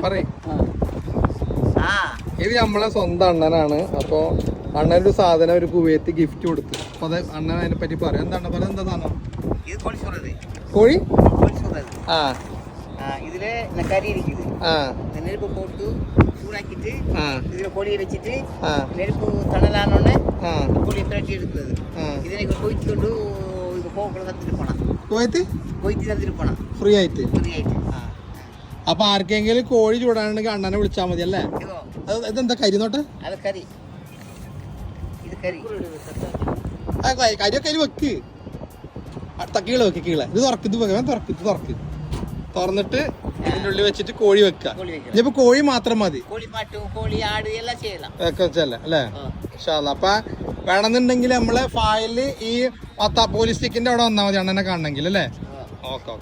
പറയ്. ഇത് നമ്മളെ സ്വന്തം അണ്ണനാണ്. അപ്പൊ അണ്ണനൊരു സാധനം ഒരു കുവൈത്ത് ഗിഫ്റ്റ് കൊടുത്തു. അപ്പൊ അത് അണ്ണൻ അതിനെ പറ്റി പറയാം. എന്താണ് പറയാ? എന്താ സാധനം? കോഴി. ആ ഇതില് കരി ഇരിക്കുന്നത്. നെരുപ്പ് പോട്ട് ചൂടാക്കിട്ട് ഇതിലെ കോഴിയെ വെച്ചിട്ട് നെരുപ്പ് തണലാണോണ്ട് കോഴിയെ പുരട്ടി എടുക്കുന്നത്. ഇതിനെ കൊയ്ത്തുകൊണ്ട് പോക്കളെ തന്നിട്ട് പോണം. കൊയ്ത്ത് തന്നിട്ട് പോണം ഫ്രീ ആയിട്ട്. അപ്പൊ ആർക്കെങ്കിലും കോഴി ചൂടാണെങ്കിൽ അണ്ണനെ വിളിച്ചാൽ മതി അല്ലേ? ഇതെന്താ കരി നോട്ടെ? അത് കരി. ഇത് കരി. കരിയൊക്കെ അതിൽ വെക്ക്. കീഴ വെക്ക്. കീഴ ഇത് തുറക്ക്. ഇത് തുറക്ക്. ഇത് തുറക്ക്. തുറന്നിട്ട് ഇതിന്റെ ഉള്ളിൽ വെച്ചിട്ട് കോഴി വെക്കുക. ഇനിയിപ്പോ കോഴി മാത്രം മതി. കോഴി ആട് എല്ലാം ചെയ്യலாம் അല്ലേ? അപ്പൊ വേണമെന്നുണ്ടെങ്കിൽ നമ്മളെ ഫയലില് ഈ പോലീസ് ടിക്കിന്റെ അവിടെ വന്നാൽ മതി അണ്ണനെ കാണണമെങ്കിൽ അല്ലേ? ഓക്കെ.